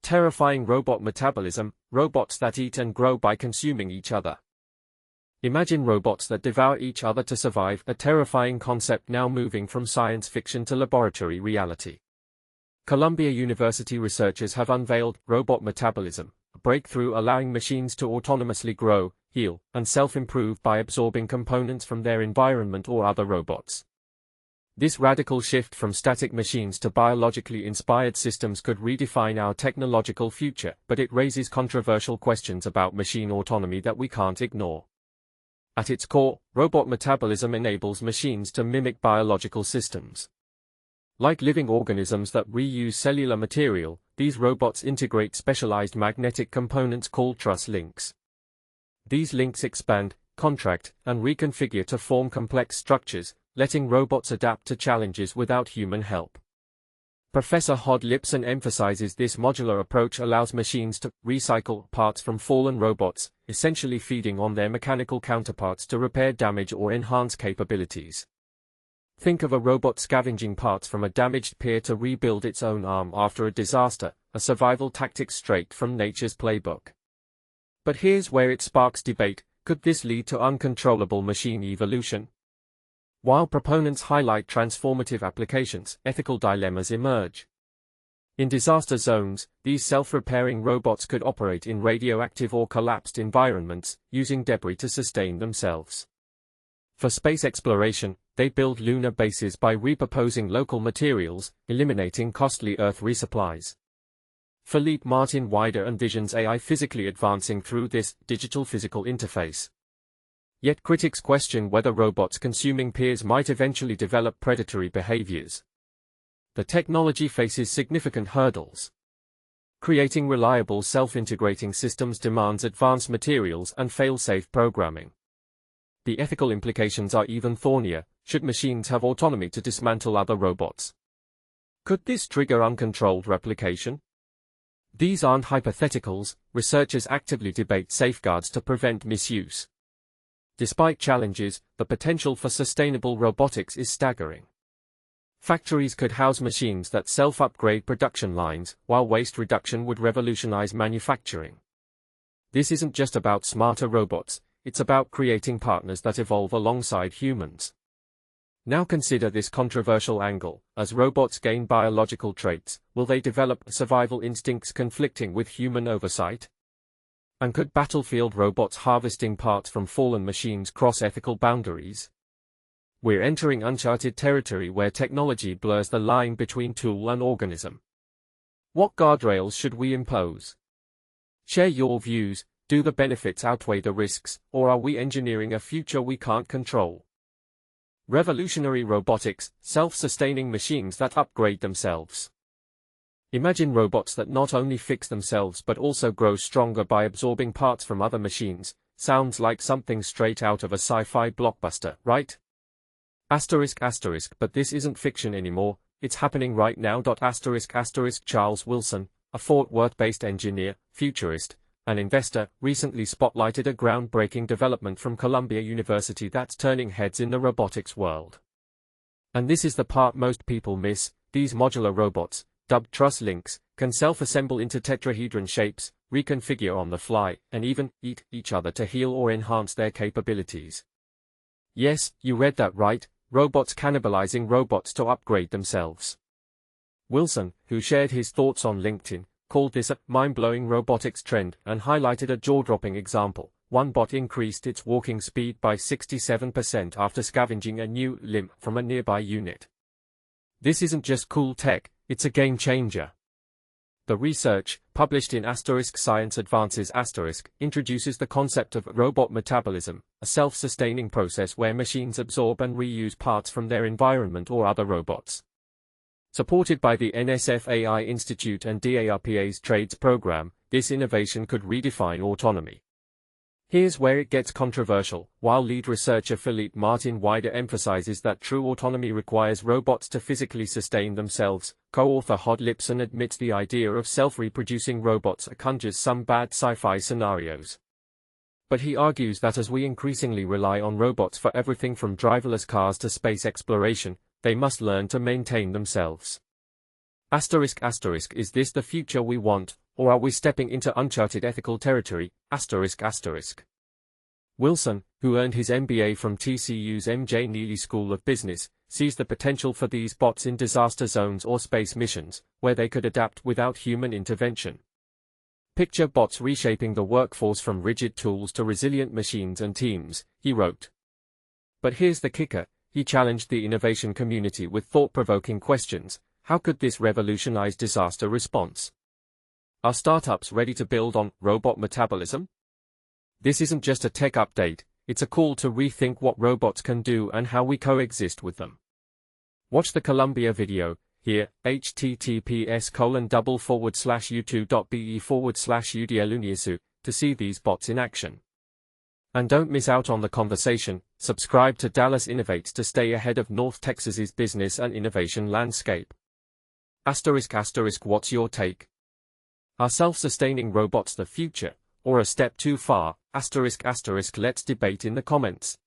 Terrifying robot metabolism, robots that eat and grow by consuming each other. Imagine robots that devour each other to survive, a terrifying concept now moving from science fiction to laboratory reality. Columbia University researchers have unveiled robot metabolism, a breakthrough allowing machines to autonomously grow, heal, and self-improve by absorbing components from their environment or other robots. This radical shift from static machines to biologically inspired systems could redefine our technological future, but it raises controversial questions about machine autonomy that we can't ignore. At its core, robot metabolism enables machines to mimic biological systems. Like living organisms that reuse cellular material, these robots integrate specialized magnetic components called Truss Links. These links expand, contract, and reconfigure to form complex structures, letting robots adapt to challenges without human help. Professor Hod Lipson emphasizes this modular approach allows machines to recycle parts from fallen robots, essentially feeding on their mechanical counterparts to repair damage or enhance capabilities. Think of a robot scavenging parts from a damaged pier to rebuild its own arm after a disaster, a survival tactic straight from nature's playbook. But here's where it sparks debate: could this lead to uncontrollable machine evolution? While proponents highlight transformative applications, ethical dilemmas emerge. In disaster zones, these self-repairing robots could operate in radioactive or collapsed environments, using debris to sustain themselves. For space exploration, they build lunar bases by repurposing local materials, eliminating costly Earth resupplies. Philippe Martin-Wider envisions AI physically advancing through this digital-physical interface. Yet critics question whether robots consuming peers might eventually develop predatory behaviors. The technology faces significant hurdles. Creating reliable self-integrating systems demands advanced materials and fail-safe programming. The ethical implications are even thornier. Should machines have autonomy to dismantle other robots? Could this trigger uncontrolled replication? These aren't hypotheticals. Researchers actively debate safeguards to prevent misuse. Despite challenges, the potential for sustainable robotics is staggering. Factories could house machines that self-upgrade production lines, while waste reduction would revolutionize manufacturing. This isn't just about smarter robots, it's about creating partners that evolve alongside humans. Now consider this controversial angle: as robots gain biological traits, will they develop survival instincts conflicting with human oversight? And could battlefield robots harvesting parts from fallen machines cross ethical boundaries? We're entering uncharted territory where technology blurs the line between tool and organism. What guardrails should we impose? Share your views. Do the benefits outweigh the risks, or are we engineering a future we can't control? Revolutionary robotics, self-sustaining machines that upgrade themselves. Imagine robots that not only fix themselves but also grow stronger by absorbing parts from other machines. Sounds like something straight out of a sci-fi blockbuster, right? But this isn't fiction anymore, it's happening right now. Charles Wilson, a Fort Worth-based engineer, futurist, and investor, recently spotlighted a groundbreaking development from Columbia University that's turning heads in the robotics world. And this is the part most people miss: these modular robots, dubbed Truss Links, can self-assemble into tetrahedron shapes, reconfigure on the fly, and even eat each other to heal or enhance their capabilities. Yes, you read that right, robots cannibalizing robots to upgrade themselves. Wilson, who shared his thoughts on LinkedIn, called this a mind-blowing robotics trend and highlighted a jaw-dropping example. One bot increased its walking speed by 67% after scavenging a new limb from a nearby unit. This isn't just cool tech, it's a game changer. The research, published in Science Advances introduces the concept of robot metabolism, a self-sustaining process where machines absorb and reuse parts from their environment or other robots. Supported by the NSF AI Institute and DARPA's TRADES program, this innovation could redefine autonomy. Here's where it gets controversial. While lead researcher Philippe Martin-Wider emphasizes that true autonomy requires robots to physically sustain themselves, co-author Hod Lipson admits the idea of self-reproducing robots conjures some bad sci-fi scenarios. But he argues that as we increasingly rely on robots for everything from driverless cars to space exploration, they must learn to maintain themselves. Is this the future we want, or are we stepping into uncharted ethical territory? Wilson, who earned his MBA from TCU's M.J. Neely School of Business, sees the potential for these bots in disaster zones or space missions, where they could adapt without human intervention. Picture bots reshaping the workforce from rigid tools to resilient machines and teams, he wrote. But here's the kicker, he challenged the innovation community with thought-provoking questions. How could this revolutionize disaster response? Are startups ready to build on robot metabolism? This isn't just a tech update, it's a call to rethink what robots can do and how we coexist with them. Watch the Columbia video, here, https://youtube.be/udluniasu, to see these bots in action. And don't miss out on the conversation, subscribe to Dallas Innovates to stay ahead of North Texas's business and innovation landscape. What's your take? Are self-sustaining robots the future, or a step too far? Let's debate in the comments.